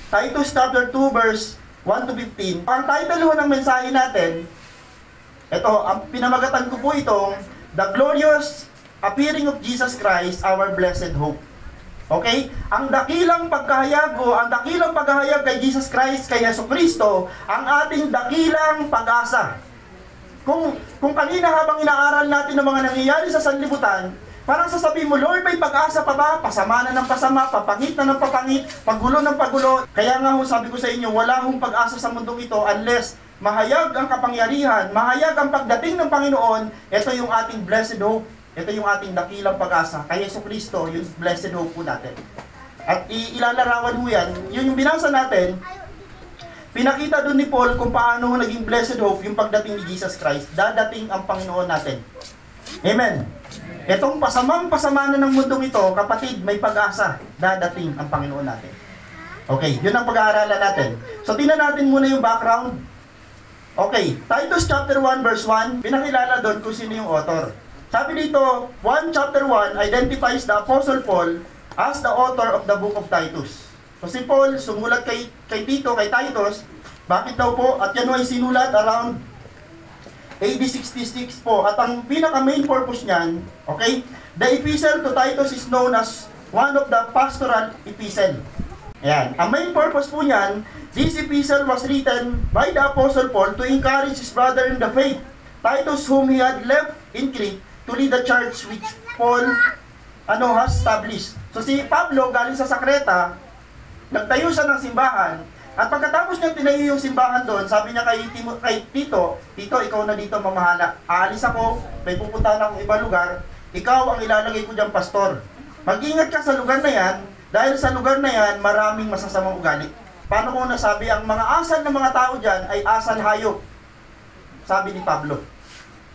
Titus chapter 2 verse 1 to 15. Ang title ho ng mensahe natin, ito, ang pinamagatan ko po itong The Glorious Appearing of Jesus Christ, Our Blessed Hope. Okay? Ang dakilang pagkahayag o ang dakilang paghahayag kay Jesus Christ, kay Yesu Kristo, ang ating dakilang pag-asa. Kung kanina habang inaaral natin ang mga nangyayari sa sanlibutan, parang sasabihin mo, Lord, may pag-asa pa ba? Pasama na ng pasama, papangit na ng papangit, paggulo ng paggulo. Kaya nga ho, sabi ko sa inyo, wala hong pag-asa sa mundong ito unless mahayag ang kapangyarihan, mahayag ang pagdating ng Panginoon. Ito yung ating blessed hope. Ito yung ating dakilang pag-asa. Kay Yesu Kristo, yung blessed hope po natin. At ilalarawan mo yan. Yun yung binasa natin, pinakita doon ni Paul kung paano naging blessed hope yung pagdating ni Jesus Christ. Dadating ang Panginoon natin. Amen. Itong pasamang-pasama na ng mundong ito, kapatid, may pag-asa. Dadating ang Panginoon natin. Okay, yun ang pag-aaralan natin. So, tingnan natin muna yung background. Okay, Titus chapter 1 verse 1, pinakilala doon kung sino yung author. Sabi dito, chapter 1 identifies the Apostle Paul as the author of the book of Titus. So si Paul sumulat kay Tito, kay Titus. Bakit daw po? At yan ay sinulat around AD 66 po. At ang pinaka main purpose niyan, okay, the epistle to Titus is known as one of the pastoral epistle. Ayan. Ang main purpose po niyan, this epistle was written by the Apostle Paul to encourage his brother in the faith, Titus, whom he had left in Crete to lead the church which Paul has established. So si Pablo galing sa Sakreta, nagtayo siya ng simbahan, at pagkatapos niya tinayo yung simbahan doon, sabi niya kay Tito, ikaw na dito mamahala. Aalis ako, may pupuntahan akong ibang lugar, ikaw ang ilalagay ko diyang pastor. Mag-ingat ka sa lugar na yan, dahil sa lugar na yan, maraming masasamang ugali. Paano ko nasabi, ang mga asal ng mga tao dyan ay asal hayop. Sabi ni Pablo.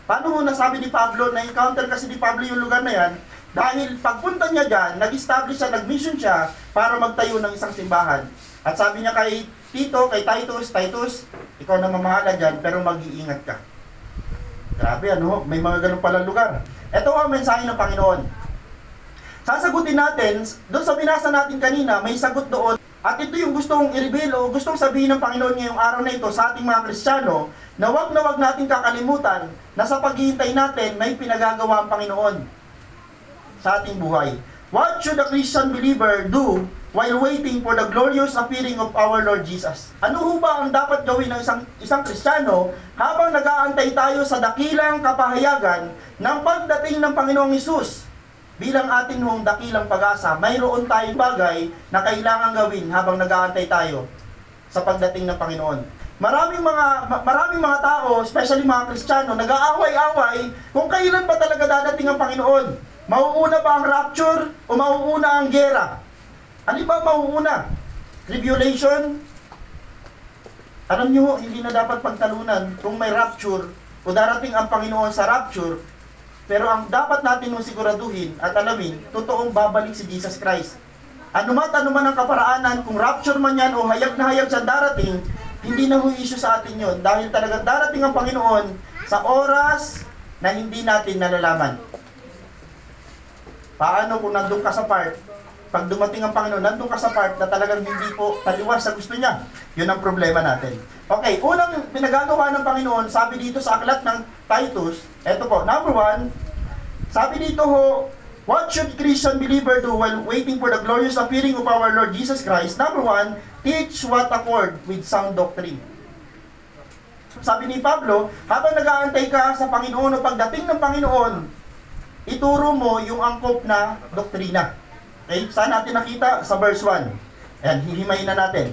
Paano mo nasabi ni Pablo, na-encounter kasi ni Pablo yung lugar na yan, dahil pagpunta niya dyan, nag-establish siya, nag-mission siya, para magtayo ng isang simbahan. At sabi niya kay Tito, kay Titus, ikaw na mamahala dyan, pero mag-iingat ka. Grabe, may mga ganun palang lugar. Ito ang mensahe ng Panginoon. Sasagutin natin, doon sa binasa natin kanina, may sagot doon. At ito yung gustong i-reveal o gustong sabihin ng Panginoon ngayong araw na ito sa ating mga Kristiyano, na wag natin kakalimutan na sa paghihintay natin may pinagagawa ang Panginoon sa ating buhay. What should a Christian believer do while waiting for the glorious appearing of our Lord Jesus? Ano ho ba ang dapat gawin ng isang Kristiyano habang nag-aantay tayo sa dakilang kapahayagan ng pagdating ng Panginoong Hesus? Bilang ating hong dakilang pag-asa, mayroon tayong bagay na kailangan gawin habang nag-aantay tayo sa pagdating ng Panginoon. Maraming mga tao, especially mga Kristiyano, nag-aaway-away kung kailan ba talaga dadating ang Panginoon. Mauuna ba ang rapture o mauuna ang gera? Ano ba mauuna? Tribulation? Alam nyo, hindi na dapat pagtalunan kung may rapture o darating ang Panginoon sa rapture. Pero ang dapat natin mong siguraduhin at alamin, totoong babalik si Jesus Christ. Anuman ang kaparaanan, kung rapture man yan o hayag na hayag siya darating, hindi na ho issue sa atin yun. Dahil talagang darating ang Panginoon sa oras na hindi natin nalalaman. Paano kung nandun ka sa part, pag dumating ang Panginoon, nandun ka sa part na talagang hindi po taliwas sa gusto niya. Yun ang problema natin. Okay, unang pinagagawa ng Panginoon, sabi dito sa aklat ng Titus, eto po, number 1, sabi dito ho, what should Christian believer do while waiting for the glorious appearing of our Lord Jesus Christ? Number 1, teach what accord with sound doctrine. Sabi ni Pablo, habang nag-aantay ka sa Panginoon o pagdating ng Panginoon, ituro mo yung angkop na doktrina. Okay, saan natin nakita? Sa verse 1. Ayan, hihimayin na natin.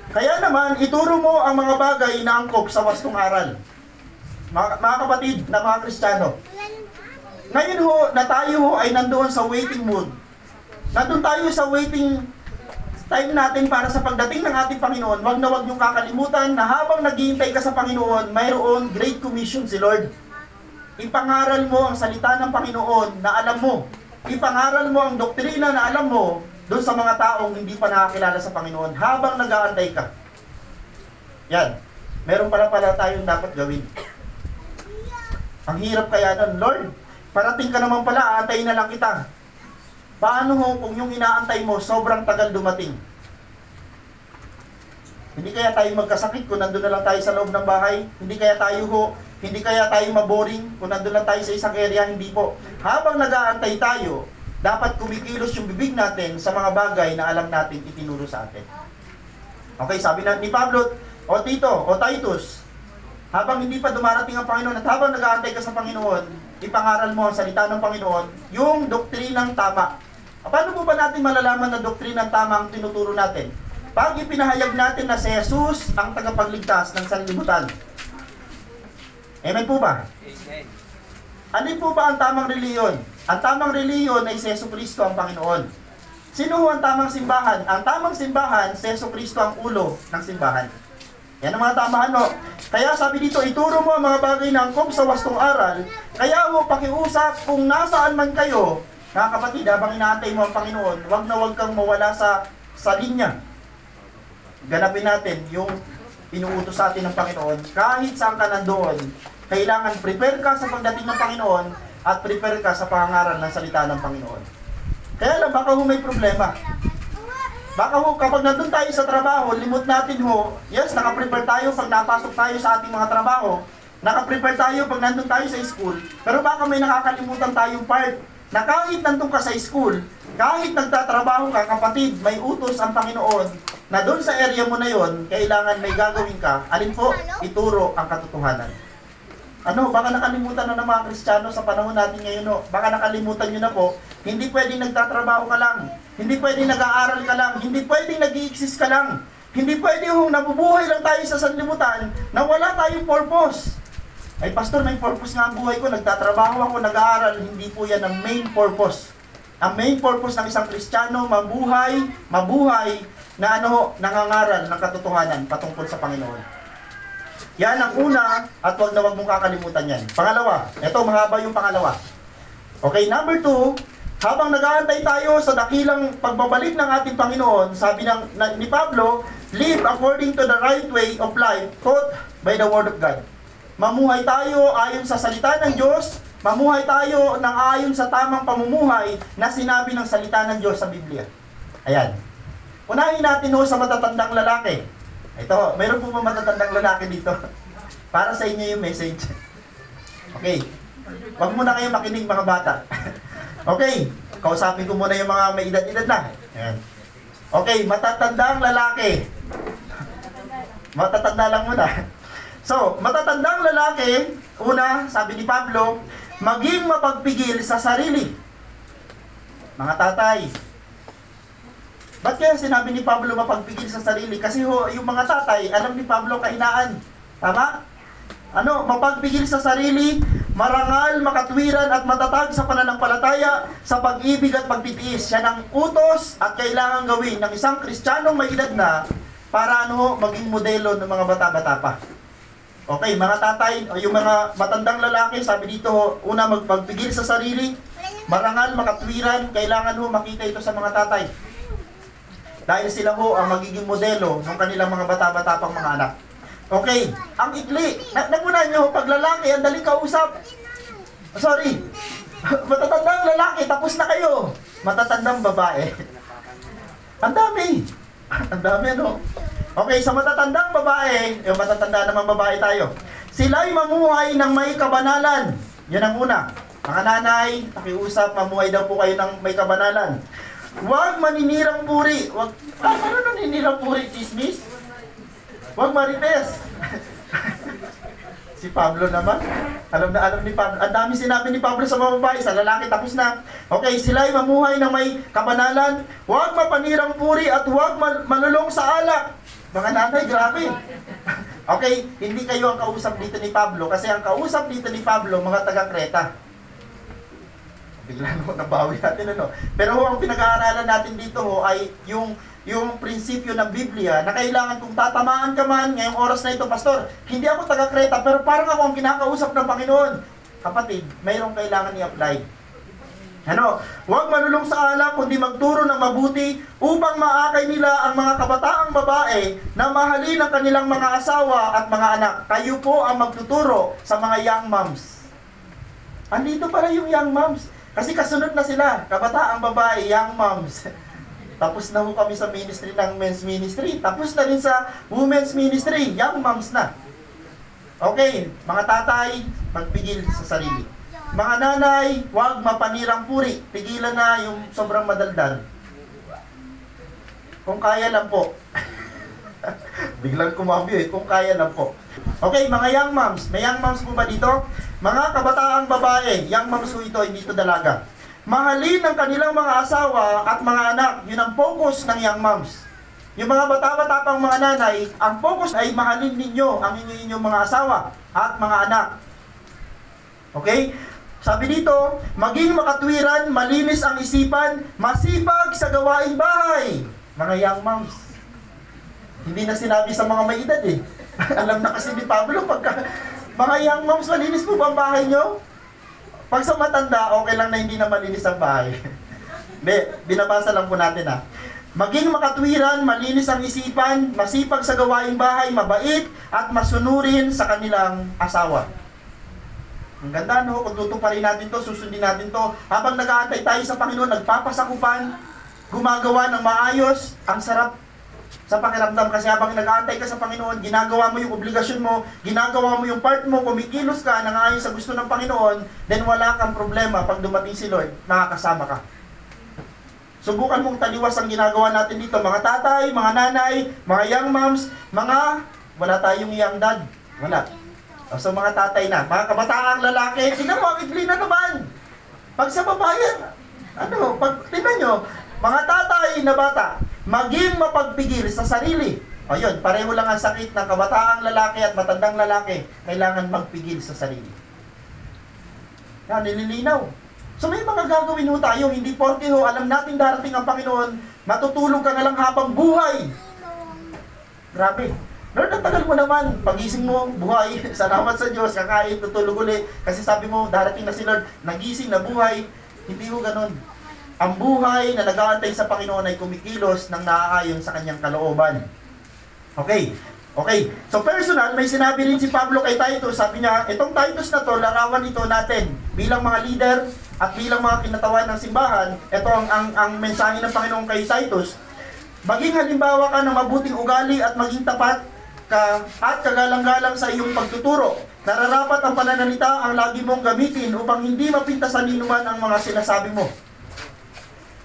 Kaya naman, ituro mo ang mga bagay na angkop sa wastong aral. Mga kapatid na mga Kristiyano, ngayon ho, na tayo ho ay nandoon sa waiting mood. Nandun tayo sa waiting time natin para sa pagdating ng ating Panginoon. Wag na wag niyong kakalimutan na habang naghihintay ka sa Panginoon, mayroon Great Commission si Lord. Ipangaral mo ang salita ng Panginoon na alam mo. Ipangaral mo ang doktrina na alam mo doon sa mga taong hindi pa nakakilala sa Panginoon habang nag-aantay ka. Yan. Meron pala tayong dapat gawin. Ang hirap kaya nun, Lord, parating ka naman pala, aantayin na lang kita. Paano ho kung yung inaantay mo sobrang tagal dumating? Hindi kaya tayo magkasakit kung nandun na lang tayo sa loob ng bahay? Hindi kaya tayo maboring kung nandun lang tayo sa isang area? Hindi po. Habang nag-aantay tayo, dapat kumikilos yung bibig natin sa mga bagay na alam natin itinuro sa atin. Okay, sabi na ni Pablo, o Tito, o Titus, habang hindi pa dumarating ang Panginoon at habang nag-aantay ka sa Panginoon, ipangaral mo ang salita ng Panginoon, yung doktrinang tama. Paano po ba natin malalaman na doktrinang tama ang tinuturo natin? Pag ipinahayag natin na si Jesus ang tagapagligtas ng sanlibutan. Amen po ba? Amen. Ano po ba ang tamang reliyon? Ang tamang reliyon ay si Jesu Kristo ang Panginoon. Sino ho ang tamang simbahan? Ang tamang simbahan, si Jesu Kristo ang ulo ng simbahan. Yan ang mga tamahan, no? Kaya sabi dito, ituro mo ang mga bagay na angkop sa wastong aral. Kaya mo pakiusap kung nasaan man kayo, mga kapatid, habang inaantay mo ang Panginoon, wag kang mawala sa linya. Ganapin natin yung inuutos sa atin ng Panginoon. Kahit saan ka nandoon, kailangan prepare ka sa pagdating ng Panginoon at prepare ka sa pangangaral ng salita ng Panginoon. Kaya lang, baka may problema. Baka kapag nandun tayo sa trabaho, limot natin yes, nakaprepare tayo pag napasok tayo sa ating mga trabaho, nakaprepare tayo pag nandun tayo sa school, pero baka may nakakalimutan tayong part, na kahit nandun ka sa school, kahit nagtatrabaho ka, kapatid, may utos ang Panginoon, na doon sa area mo na yon, kailangan may gagawin ka, alin po, ituro ang katotohanan. Baka nakalimutan na ng mga Kristiyano sa panahon natin ngayon, baka nakalimutan nyo na po, hindi pwedeng nagtatrabaho ka lang, hindi pwedeng nag-aaral ka lang, hindi pwedeng nag-i-exist ka lang, hindi pwedeng nabubuhay lang tayo sa sanlibutan na wala tayong purpose. Ay pastor, may purpose nga ang buhay ko, nagtatrabaho ako, nag-aaral, hindi po yan ang main purpose. Ang main purpose ng isang Kristiyano, mabuhay na nangangaral ng katotohanan patungkol sa Panginoon. Yan ang una, at wag mong kakalimutan yan. Pangalawa, ito mahaba yung pangalawa. Okay, number 2, habang nag-aantay tayo sa dakilang pagbabalik ng ating Panginoon, sabi ni Pablo, live according to the right way of life taught by the Word of God. Mamuhay tayo ayon sa salita ng Diyos, mamuhay tayo ng ayon sa tamang pamumuhay na sinabi ng salita ng Diyos sa Biblia. Ayan. Unahin natin sa matatandang lalaki. Ito, mayroon po ba matatandang lalaki dito? Para sa inyo yung message. Okay. Huwag muna kayo makinig mga bata. Okay. Kausapin ko muna yung mga may edad-edad na. Ayan. Okay, matatandang lalaki. Matatanda lang muna. So, matatandang lalaki, una, sabi ni Pablo, maging mapagpigil sa sarili. Mga tatay, ba't kaya sinabi ni Pablo mapagpigil sa sarili? Kasi yung mga tatay, alam ni Pablo kahinaan. Tama? Mapagpigil sa sarili, marangal, makatwiran at matatag sa pananampalataya, sa pag-ibig at pagtitiis. Yan ang utos at kailangan gawin ng isang Kristiyanong may edad na para maging modelo ng mga bata-bata pa. Okay, mga tatay, yung mga matandang lalaki, sabi dito, una magpagpigil sa sarili, marangal, makatwiran, kailangan makita ito sa mga tatay. Dahil sila ang magiging modelo ng kanilang mga bata-bata pang mga anak. Okay, ang ikli. Nagunan nyo, pag lalaki, ang daling kausap. Sorry. Matatandang lalaki, tapos na kayo. Matatandang babae. Ang dami. Ang dami, Okay, sa matatandang babae, yung matatanda naman babae tayo. Sila'y mamuhay ng may kabanalan. Yan ang una. Mga nanay, pakiusap, mamuhay daw po kayo ng may kabanalan. Huwag maninirang puri. Ano naninirang puri? Chismis? Huwag marites. Si Pablo naman. Alam ni Pablo. Ang dami sinabi ni Pablo sa mga babae. Sa lalaki, tapos na. Okay, sila'y mamuhay ng may kabanalan. Huwag mapanirang puri at huwag manulong sa alak. Mga nanay, grabe. Okay, hindi kayo ang kausap dito ni Pablo. Kasi ang kausap dito ni Pablo, mga taga-Kreta. Bigla nabawi natin, Pero ang pinag-aaralan natin dito ay yung prinsipyo ng Biblia na kailangan kung tatamaan ka man ngayong oras na ito, Pastor, hindi ako taga-Kreta, pero parang ako ang kinakausap ng Panginoon. Kapatid, mayroong kailangan i-apply. Huwag manulong sa alak, kundi magturo ng mabuti upang maakay nila ang mga kabataang babae na mahalin ang kanilang mga asawa at mga anak. Kayo po ang magtuturo sa mga young moms. Andito pala yung young moms. Kasi kasunod na sila, kabataang babae, young moms. Tapos na ho kami sa ministry ng men's ministry. Tapos na rin sa women's ministry. Young moms na. Okay, mga tatay, magpigil sa sarili. Mga nanay, huwag mapanirang puri. Pigilan na yung sobrang madaldal. Kung kaya lang po. Biglang kumambyo eh. Kung kaya lang po. Okay, mga young moms. May young moms po ba dito? Mga kabataang babae. Young moms po ito, hindi ito dalaga. Mahalin ang kanilang mga asawa at mga anak. Yun ang focus ng young moms. Yung mga bata-bata pang mga nanay, ang focus ay mahalin ninyo ang inyong mga asawa at mga anak. Okay? Sabi dito, maging makatwiran, malinis ang isipan, masipag sa gawaing bahay. Mga young moms. Hindi na sinabi sa mga may edad eh. Alam na kasi ni Pablo, pagka mga young moms, malinis po ba ang bahay nyo? Pag sa matanda, okay lang na hindi na malinis ang bahay. Binabasa lang po natin ha. Maging makatwiran, malinis ang isipan, masipag sa gawaing bahay, mabait, at masunurin sa kanilang asawa. Ang ganda no, kung tutuparin natin to, susundin natin to. Habang nag-aantay tayo sa Panginoon, nagpapasakupan, gumagawa ng maayos, ang sarap sa pakiramdam kasi habang nag-aantay ka sa Panginoon, ginagawa mo yung obligasyon mo, ginagawa mo yung part mo, kumikilos ka, nangayon sa gusto ng Panginoon, then wala kang problema pag dumating si Lord, makakasama ka. Subukan mong taliwas ang ginagawa natin dito, mga tatay, mga nanay, mga young moms, wala tayong young dad, wala. So mga tatay na, mga kabataang lalaki, tingnan mo, ang igli na naman. Pag sa babayan, tingnan nyo, mga tatay na bata, maging mapagpigil sa sarili. Ayun, pareho lang ang sakit ng kabataang lalaki at matandang lalaki. Kailangan magpigil sa sarili. Yan, nililinaw. So may mga gagawin ho tayo, hindi porke ho, alam natin darating ang Panginoon, matutulog ka na lang habang buhay. Grabe. Lord, ang tagal mo naman, pagising mo, buhay, salamat sa Diyos, kakain, tutulog ulit. Kasi sabi mo, darating na si Lord, nagising na buhay. Hindi ho ganun. Ang buhay na nag-aantay sa Panginoon ay kumikilos ng naaayon sa kanyang kalooban. Okay. So personal, may sinabi rin si Pablo kay Titus, sabi niya, itong Titus na to, larawan ito natin bilang mga leader at bilang mga kinatawan ng simbahan. Ito ang mensahe ng Panginoon kay Titus. Maging halimbawa ka ng mabuting ugali at maging tapat ka at kagalang-galang sa iyong pagtuturo. Nararapat ang pananalita ang lagi mong gamitin upang hindi mapintasan ninuman ang mga sinasabi mo.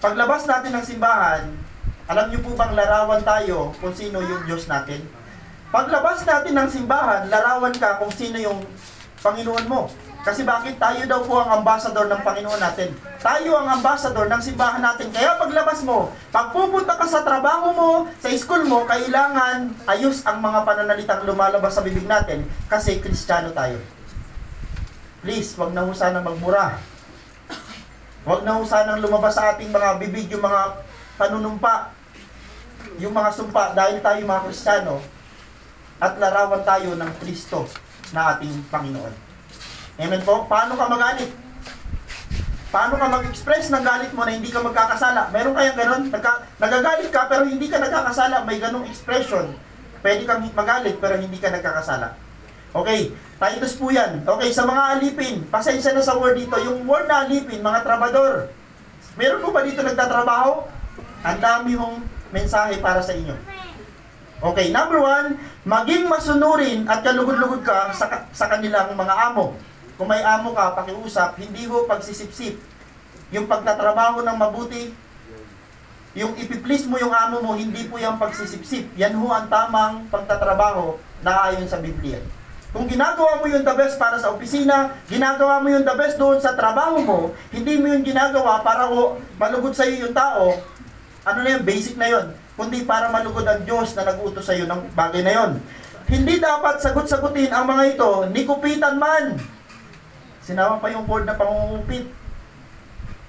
Paglabas natin ng simbahan, alam niyo po bang larawan tayo kung sino yung Diyos natin? Paglabas natin ng simbahan, larawan ka kung sino yung Panginoon mo. Kasi bakit? Tayo daw po ang ambassador ng Panginoon natin. Tayo ang ambassador ng simbahan natin. Kaya paglabas mo, pag pupunta ka sa trabaho mo, sa school mo, kailangan ayos ang mga pananalitang lumalabas sa bibig natin kasi Kristiyano tayo. Please, wag na ho sana magmura. Wag na ho sanang lumabas sa ating mga bibig yung mga panunumpa, yung mga sumpa dahil tayo mga Kristiyano at larawan tayo ng Kristo na ating Panginoon. Amen po? Paano ka magalit? Paano ka mag-express ng galit mo na hindi ka magkakasala? Meron kayang ganon? Nagagalit ka pero hindi ka nagkakasala. May ganong expression. Pwede kang magalit pero hindi ka nagkakasala. Okay, Titus po yan. Okay, sa mga alipin, pasensya na sa word dito. Yung word na alipin, mga trabador. Meron po ba dito nagtatrabaho? Ang dami mong mensahe para sa inyo. Okay, number 1, maging masunurin at kalugod-lugod ka sa kanilang mga amo. Kung may amo ka, pakiusap, hindi ho pagsisipsip. Yung pagtatrabaho ng mabuti, yung ipiplease mo yung amo mo, hindi po yung pagsisipsip. Yan ho ang tamang pagtatrabaho na ayon sa Biblia. Kung ginagawa mo yung the best para sa opisina, ginagawa mo yung the best doon sa trabaho mo, hindi mo yung ginagawa para malugod sa iyo yung tao, ano na yun, basic na yun. Kundi para malugod ang Diyos na nag-utos sa iyo ng bagay na yun. Hindi dapat sagot-sagutin ang mga ito, ni kupitan man. Sinama pa yung word na pangungupit.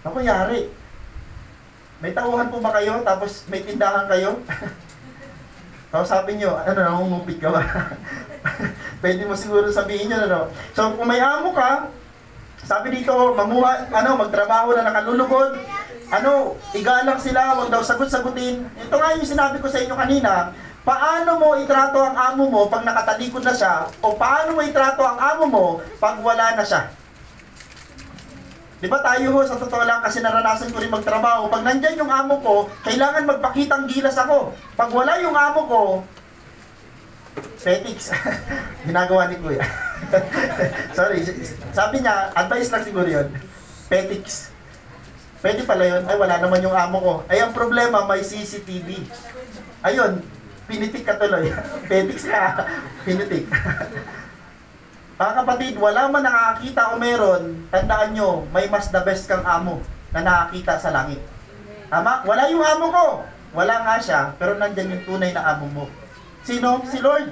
Ako yari. May tauhan po ba kayo? Tapos may tindahan kayo? Tapos sabi nyo, nangungupit ka ba? Pwede mo siguro sabihin nyo, So kung may amo ka, sabi dito, magtrabaho na nakalulugod, igalang sila, wag daw sagot-sagutin. Ito nga yung sinabi ko sa inyo kanina, paano mo itrato ang amo mo pag nakatalikod na siya, o paano mo itrato ang amo mo pag wala na siya? Di ba tayo ho, sa totoo lang, kasi naranasan ko rin magtrabaho, pag nandyan yung amo ko, kailangan magpakitang gilas ako. Pag wala yung amo ko, petiks. Ginagawa ni Kuya. Sorry, sabi niya, advice lang siguro yun. Petiks. Pwede pala yun. Ay, wala naman yung amo ko. Ay, ang problema, may CCTV. Ayun, pinitik ka tuloy. Petiks ka. Pinitik. Mga kapatid, wala man nakakita o meron, tandaan nyo, may mas the best kang amo na nakakita sa langit. Tama? Wala yung amo ko. Wala nga siya, pero nandyan yung tunay na amo mo. Sino? Si Lord.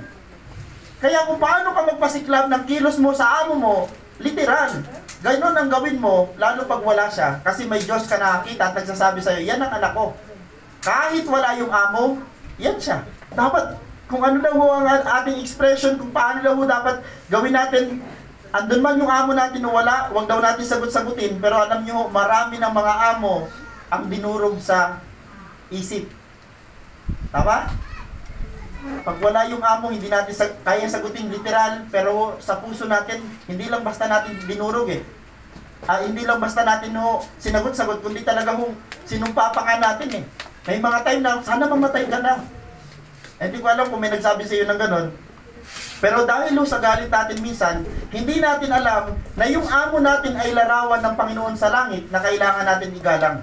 Kaya kung paano ka magpasiklab ng kilos mo sa amo mo, literal. Ganoon ang gawin mo, lalo pag wala siya. Kasi may Diyos ka nakakita at nagsasabi sa'yo, yan ang anak ko. Kahit wala yung amo, yan siya. Dapat, kung ano daw ang ating expression, kung paano daw dapat gawin natin, andun man yung amo natin o wala, huwag daw natin sagot-sagutin. Pero alam nyo, marami ng mga amo ang dinurog sa isip. Tama? Pag wala yung amo, hindi natin kaya sagutin literal, pero sa puso natin, hindi lang basta natin dinurog eh. Hindi lang basta natin sinagot-sagot, kundi talaga sinumpa pa nga natin eh. May mga time na, sana mamatay ka na. Hindi ko alam kung may nagsabi sa iyo ng ganon. Pero dahil sa galit natin minsan, hindi natin alam na yung amo natin ay larawan ng Panginoon sa langit na kailangan natin igalang.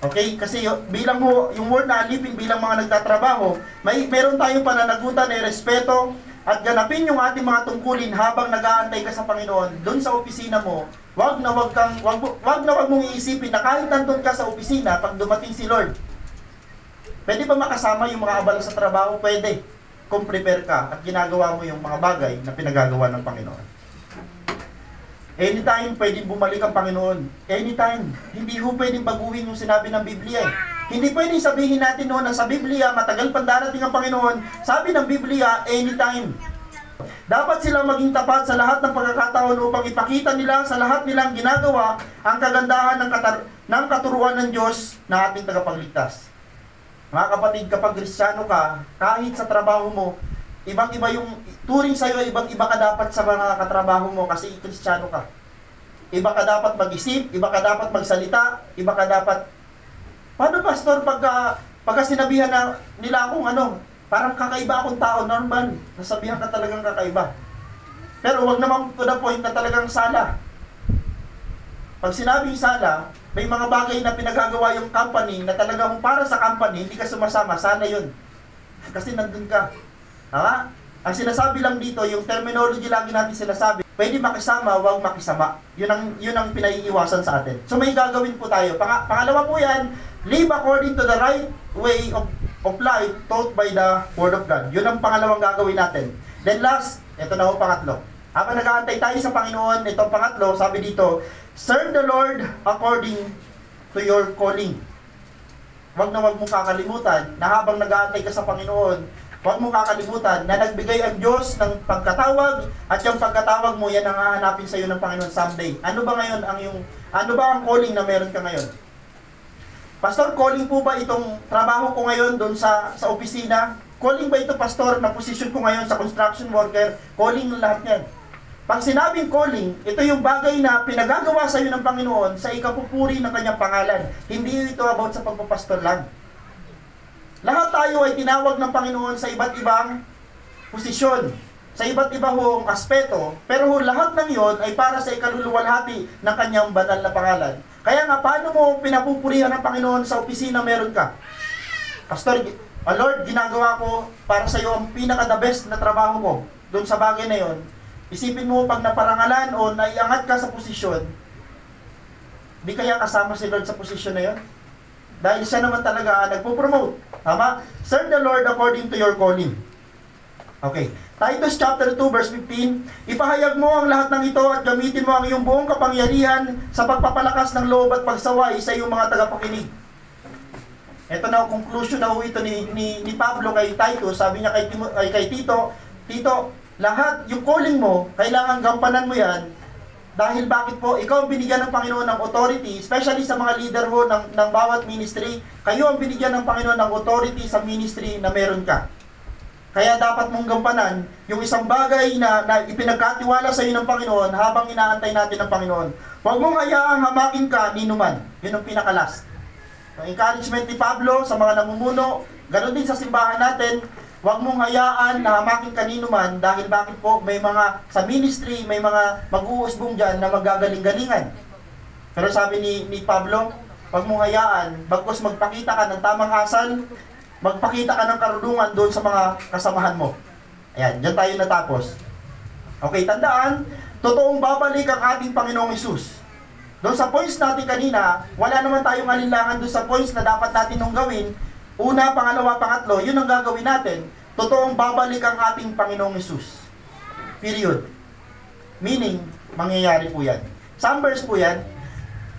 Okay? Kasi bilang yung word na alipin bilang mga nagtatrabaho, meron tayong pananagutan na respeto at ganapin yung ating mga tungkulin habang nag-aantay ka sa Panginoon. Doon sa opisina mo, wag na wag mong iisipin na kahit nandun ka sa opisina, pag dumating si Lord, pwede ba makasama yung mga abala sa trabaho? Pwede. Kung prepare ka at ginagawa mo yung mga bagay na pinagagawa ng Panginoon. Anytime, pwedeng bumalik ang Panginoon. Anytime. Hindi ho pwedeng baguhin yung sinabi ng Biblia eh. Hindi pwedeng sabihin natin na sa Biblia, matagal pa darating ang Panginoon. Sabi ng Biblia, anytime. Dapat sila maging tapat sa lahat ng pagkakataon upang ipakita nila sa lahat nilang ginagawa ang kagandahan ng katuruan ng Diyos na ating tagapagligtas. Mga kapatid, kapag Kristiyano ka, kahit sa trabaho mo, ibang-iba yung turing sa'yo, ibang-iba ka dapat sa mga katrabaho mo kasi Kristiyano ka. Iba ka dapat mag-isip, iba ka dapat magsalita, iba ka dapat... Paano, Pastor, pagka sinabihan nila akong parang kakaiba akong tao, normal, nasabihan ka talagang kakaiba. Pero wag naman to the point na talagang sala. Pag sinabing sala, may mga bagay na pinagagawa yung company na talagang para sa company, hindi ka sumasama, sana yun. Kasi nandun ka. Tama? Ang sinasabi lang dito, yung terminology lagi natin sinasabi, pwede makisama, wag makisama. Yun ang pinaiiwasan sa atin. So may gagawin po tayo. Pangalawa po yan, live according to the right way of life taught by the Word of God. Yun ang pangalawang gagawin natin. Then last, ito na po pangatlo. Habang nag-aantay tayo sa Panginoon, itong pangatlo, sabi dito, serve the Lord according to your calling. Wag na wag mong kakalimutan na habang nag-aantay ka sa Panginoon, wag mong kakalimutan na nagbigay ang Diyos ng pagkatawag at yung pagkatawag mo, yan ang hahanapin sa iyo ng Panginoon someday. Ano ba ngayon ano ba ang calling na meron ka ngayon? Pastor, calling po ba itong trabaho ko ngayon doon sa opisina? Calling ba ito, Pastor, na position ko ngayon sa construction worker? Calling lahat yan. Pag sinabing calling, ito yung bagay na pinagagawa sa iyo ng Panginoon sa ikapupuri ng kanyang pangalan. Hindi ito about sa pagpapastor lang. Lahat tayo ay tinawag ng Panginoon sa iba't ibang posisyon, sa iba't ibang aspeto, pero lahat ng yon ay para sa ikaluluwalhati ng kanyang banal na pangalan. Kaya nga, paano mo pinapupurihan ng Panginoon sa opisina meron ka? Pastor, Lord, ginagawa ko para sa iyo ang pinaka-the best na trabaho ko doon sa bagay na yon. Isipin mo, pag naparangalan o naiangat ka sa posisyon, di kaya kasama si Lord sa posisyon na yon? Dahil siya naman talaga nagpo-promote. Tama? Serve the Lord according to your calling. Okay. Titus chapter 2 verse 15, ipahayag mo ang lahat ng ito at gamitin mo ang iyong buong kapangyarihan sa pagpapalakas ng loob at pagsaway sa iyong mga tagapakinig. Ito na, conclusion na ito ni Pablo kay Titus. Sabi niya kay Tito, lahat, yung calling mo, kailangan gampanan mo yan. Dahil bakit po, ikaw ang binigyan ng Panginoon ng authority, especially sa mga leader ho ng bawat ministry, kayo ang binigyan ng Panginoon ng authority sa ministry na meron ka. Kaya dapat mong gampanan yung isang bagay na ipinagkatiwala sa iyo ng Panginoon habang inaantay natin ng Panginoon. Huwag mong hayaang hamakin ka ni numan. Yun ang pinakalas. Ang encouragement ni Pablo sa mga namumuno, ganoon din sa simbahan natin, huwag mong hayaan na hamakin kanino man dahil bakit po may mga sa ministry, may mga mag-uusbong dyan na magagaling-galingan. Pero sabi ni Pablo, huwag mong hayaan, bagkus magpakita ka ng tamang asal, magpakita ka ng karunungan doon sa mga kasamahan mo. Ayan, dyan tayo natapos. Okay, tandaan, totoong babalik ang ating Panginoong Hesus. Doon sa points natin kanina, wala naman tayong alinlangan doon sa points na dapat natin nung gawin. Una, pangalawa, pangatlo, yun ang gagawin natin. Totoong babalik ang ating Panginoong Hesus. Period. Meaning, mangyayari po yan. Some verse po yan.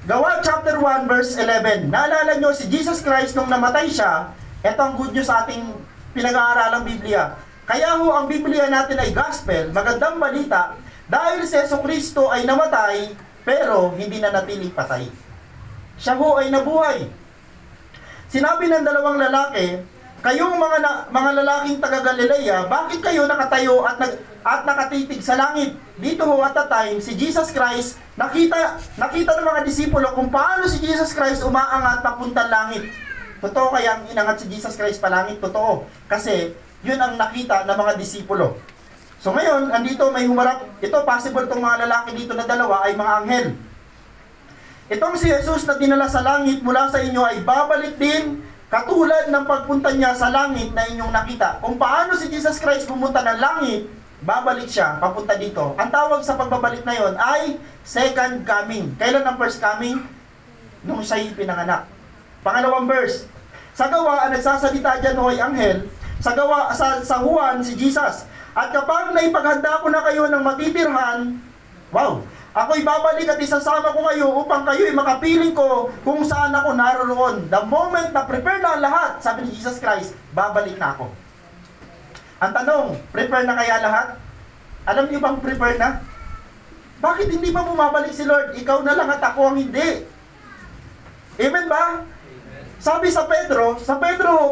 Gawa chapter 1 verse 11. Naalala nyo si Jesus Christ nung namatay siya, ito ang good news sa ating pinag-aaralang Biblia. Kaya ho ang Biblia natin ay gospel, magandang balita, dahil si Jesucristo ay namatay, pero hindi na natiling patay. Siya ho ay nabuhay. Sinabi ng dalawang lalaki, kayong mga lalaking taga Galilea, bakit kayo nakatayo at nakatitig sa langit? Dito ho at the time, si Jesus Christ, nakita ng mga disipulo kung paano si Jesus Christ umaangat papuntang langit. Totoo kaya ang inangat si Jesus Christ palangit? Totoo. Kasi yun ang nakita ng mga disipulo. So ngayon, andito may humarap. Ito, possible itong mga lalaki dito na dalawa ay mga anghel. Itong si Jesus na dinala sa langit mula sa inyo ay babalik din katulad ng pagpunta niya sa langit na inyong nakita. Kung paano si Jesus Christ pumunta ng langit, babalik siya, papunta dito. Ang tawag sa pagbabalik na yon ay second coming. Kailan ang first coming? Nung siya'y pinanganak. Pangalawang verse. Sa gawa, ang nagsasalita dyan ay anghel. Sa Juan, si Jesus. At kapag naipaghanda ko na kayo ng matitirhan, wow, ako'y babalik at isasama ko kayo upang kayo'y makapiling ko kung saan ako naroon. The moment na prepare na ang lahat, sabi ni Jesus Christ, babalik na ako. Ang tanong, prepare na kaya lahat? Alam niyo bang prepare na? Bakit hindi pa bumabalik si Lord? Ikaw na lang at ako ang hindi. Amen ba? Sabi sa Pedro,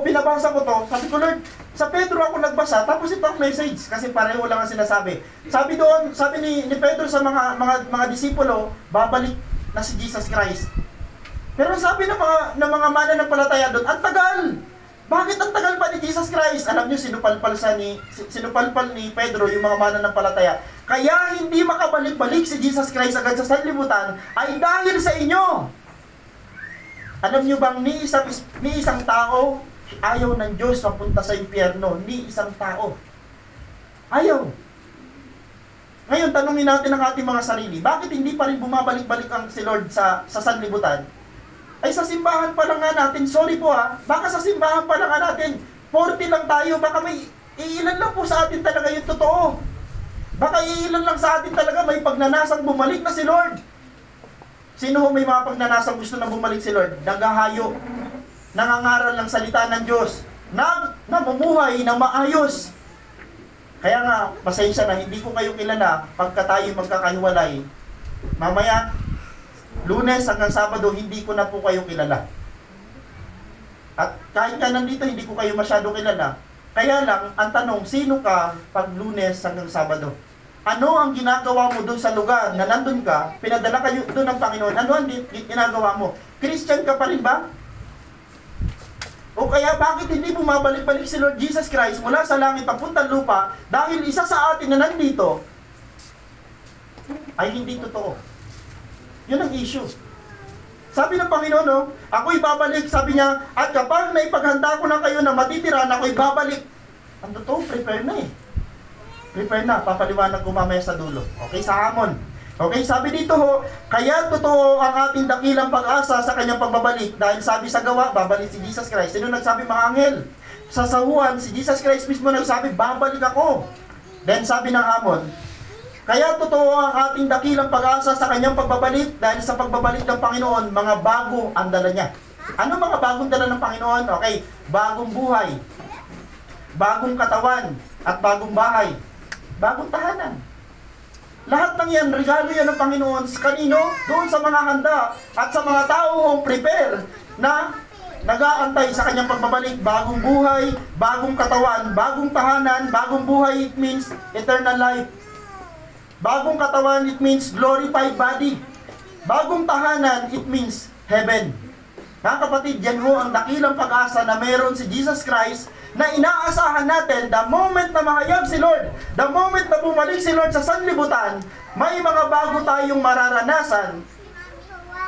pinabasa ko to, sabi ko, Lord, sa Pedro ako nagbasa, tapos ito ang message, kasi pareho lang ang sinasabi. Sabi ni Pedro sa mga disipulo, babalik na si Jesus Christ. Pero sabi ng mga mananampalataya doon, ang tagal! Bakit ang tagal pa ni Jesus Christ? Alam niyo, sinupalpal ni Pedro yung mga mananampalataya. Kaya hindi makabalik-balik si Jesus Christ agad sa sanlibutan, ay dahil sa inyo. Alam niyo bang ni isang tao, ayaw ng Diyos mapunta sa impyerno. Ni isang tao. Ayaw. Ngayon, tanungin natin ang ating mga sarili, bakit hindi pa rin bumabalik-balik ang si Lord sa sanlibutan? Ay sa simbahan pa lang nga natin, sorry po baka sa simbahan pa lang nga natin, 40 lang tayo, baka may iilan lang po sa atin talaga yung totoo. Baka iilan lang sa atin talaga may pagnanasang bumalik na si Lord. Sino ho may mga pagnanasang gusto na bumalik si Lord? Naghahayo, nangangaral ng salita ng Diyos, namumuhay na maayos. Kaya nga, pasensya na, hindi ko kayo kilala pagka tayo magkakahiwalay. Mamaya, Lunes hanggang Sabado, hindi ko na po kayo kilala. At kahit ka nandito, hindi ko kayo masyado kilala. Kaya lang, ang tanong, sino ka pag Lunes hanggang Sabado? Ano ang ginagawa mo doon sa lugar na nandun ka, pinadala kayo doon ng Panginoon, ano ang ginagawa mo? Christian ka pa rin ba? O kaya bakit hindi bumabalik-balik si Lord Jesus Christ mula sa langit papuntang lupa dahil isa sa atin na nandito ay hindi totoo? Yun ang issue. Sabi ng Panginoon, ako'y babalik, sabi niya, at kapag naipaghanda ko na kayo na matitirahan, ako'y babalik. Ang totoo, prepare na Prepare na, papaliwanag ko mamaya sa dulo. Okay, sa hamon. Okay, sabi dito kaya totoo ang ating dakilang pag-asa sa kanyang pagbabalik. Dahil sabi sa gawa, babalik si Jesus Christ. Sino nagsabi, mga anghel? Sa Juan, si Jesus Christ mismo nagsabi, babalik ako. Then sabi ng hamon, kaya totoo ang ating dakilang pag-asa sa kanyang pagbabalik. Dahil sa pagbabalik ng Panginoon, mga bago ang dala niya. Ano mga bagong dala ng Panginoon? Okay, bagong buhay, bagong katawan, at bagong bahay. Bagong tahanan. Lahat ng yan, regalo yan ng Panginoon. Kanino? Doon sa mga handa at sa mga taong prepare na nag-aantay sa kanyang pagbabalik, bagong buhay, bagong katawan, bagong tahanan. Bagong buhay, it means eternal life. Bagong katawan, it means glorified body. Bagong tahanan, it means heaven. Mga kapatid, yan ho ang dakilang pag-asa na meron si Jesus Christ, na inaasahan natin the moment na mahayag si Lord, the moment na bumalik si Lord sa sanlibutan, may mga bago tayong mararanasan.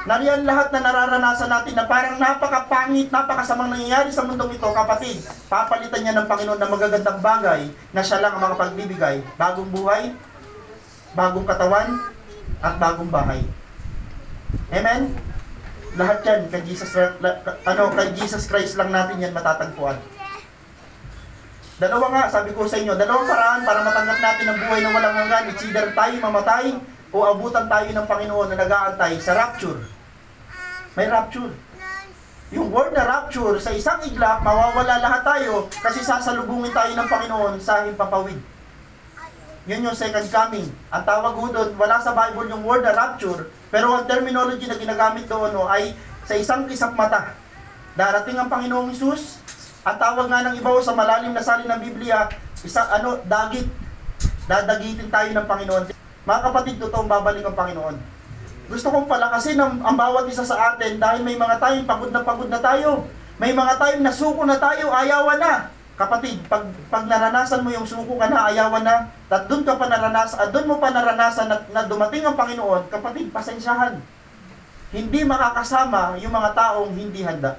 Nariyan lahat na nararanasan natin na parang napakapangit, napakasamang nangyayari sa mundong ito, kapatid. Papalitan niya ng Panginoon ng magagandang bagay na siya lang ang makapagbibigay. Bagong buhay, bagong katawan, at bagong bahay. Amen? Lahat yan, kay Jesus Christ lang natin yan matatagpuan. Dalawa nga, sabi ko sa inyo, dalawang paraan para matanggap natin ang buhay na walang hanggan. It's either tayo mamatay o abutan tayo ng Panginoon na nag-aantay sa rapture. May rapture. Yung word na rapture, sa isang iglap, mawawala lahat tayo kasi sasalubungin tayo ng Panginoon sa himpapawid. Yun yung second coming. Ang tawag ho doon, wala sa Bible yung word na rapture, pero ang terminology na ginagamit doon ay sa isang kisap mata. Darating ang Panginoong Hesus, ang tawag nga ng iba sa malalim na salin ng Biblia, dagit. Dadagitin tayo ng Panginoon. Mga kapatid, totoong babalik ang Panginoon. Gusto kong palakasin ang bawat isa sa atin dahil may mga tayong pagod na tayo. May mga tayong nasuko na tayo, ayawan na. Kapatid, pag naranasan mo yung suko ka na, ayawan na, at doon mo pa naranasan na dumating ang Panginoon, kapatid, pasensyahan. Hindi makakasama yung mga taong hindi handa.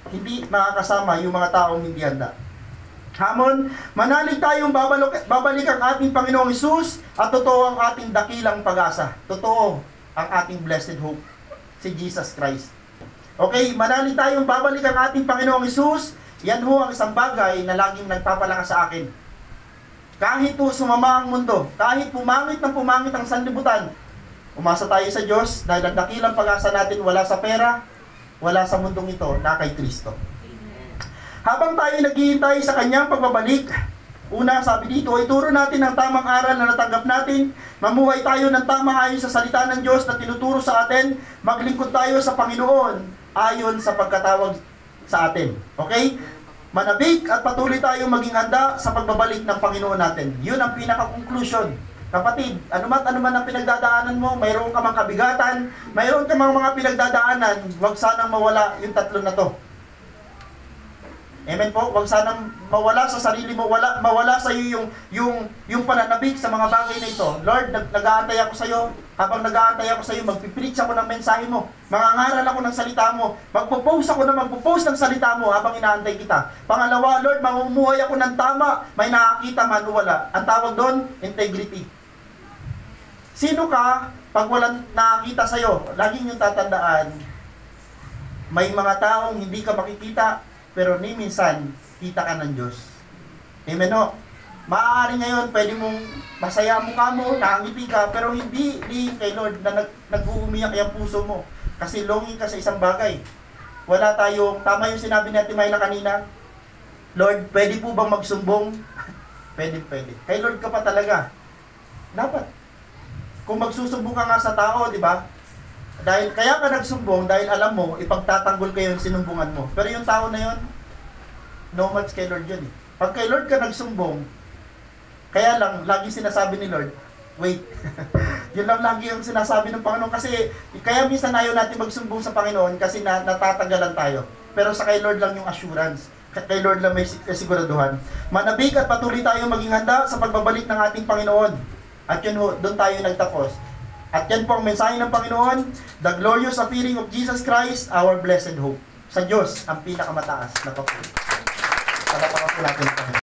Hindi makakasama yung mga taong hindi handa. Hamon, manalig tayong babalik ang ating Panginoong Hesus at totoo ang ating dakilang pag-asa. Totoo ang ating blessed hope, si Jesus Christ. Okay, manalig tayong babalik ang ating Panginoong Hesus. Yan ho ang isang bagay na laging nagpapalakas sa akin. Kahit po sumama ang mundo, kahit pumangit ang sanlibutan, umasa tayo sa Diyos dahil ang dakilang pag-asa natin wala sa pera, wala sa mundong ito, na kay Kristo. Habang tayo naghihintay sa kanyang pagbabalik, una, sabi dito, ituro natin ang tamang aral na natanggap natin, mamuhay tayo ng tama ayon sa salita ng Diyos na tinuturo sa atin, maglingkod tayo sa Panginoon ayon sa pagkatawag sa atin. Okay? Manabik at patuloy tayo maging handa sa pagbabalik ng Panginoon natin. Yun ang pinaka-conclusion. Kapatid, anuman ang pinagdadaanan mo, mayroon ka mang kabigatan, mayroon ka mang mga pinagdadaanan, huwag sanang mawala yung tatlo na to. Amen po? Huwag sanang mawala sa sarili mo, mawala sa iyo yung pananabik sa mga bagay na ito. Lord, nag-aantay ako sa iyo. Habang nag-aantay ako sa iyo, magpipreach ako ng mensahe mo. Mangangaral ako ng salita mo. Magpo-post ng salita mo habang inaantay kita. Pangalawa, Lord, mamumuhay ako ng tama. May nakakita man o wala. Ang tawag doon, integrity. Sino ka pag walang nakakita sa iyo? Laging yung tatandaan, may mga taong hindi ka makikita, pero ni minsan, kita ka ng Diyos. Amen o? Maaari ngayon, pwede mong masaya ang mukha mo, nakangiti ka, pero hindi kay Lord na nag-uumiyak yung puso mo. Kasi longing ka sa isang bagay. Wala tayong, tama yung sinabi ni Ate Myla kanina, Lord, pwede po bang magsumbong? Pwede. Kay Lord ka pa talaga. Dapat. Kung magsusumbong ka nga sa tao, di ba? Dahil kaya ka nagsumbong dahil alam mo ipagtatanggol kayo yung sinumbungan mo. Pero yung tao na yon, no much kay Lord yun eh. Pag kay Lord ka nagsumbong, kaya lang lagi sinasabi ni Lord, wait. Yun lang lagi yung sinasabi ng Panginoon kasi kaya minsan ayaw natin magsumbong sa Panginoon kasi natatagalan tayo. Pero sa kay Lord lang yung assurance. Kay Lord lang may siguraduhan. Manabik at patuloy tayo maging handa sa pagbabalik ng ating Panginoon. At yun doon tayo nagtapos. At yan po ang mensahe ng Panginoon, the glorious appearing of Jesus Christ, our blessed hope. Sa Diyos, ang pinakamataas na papuri. Palapakan po natin ang Panginoon.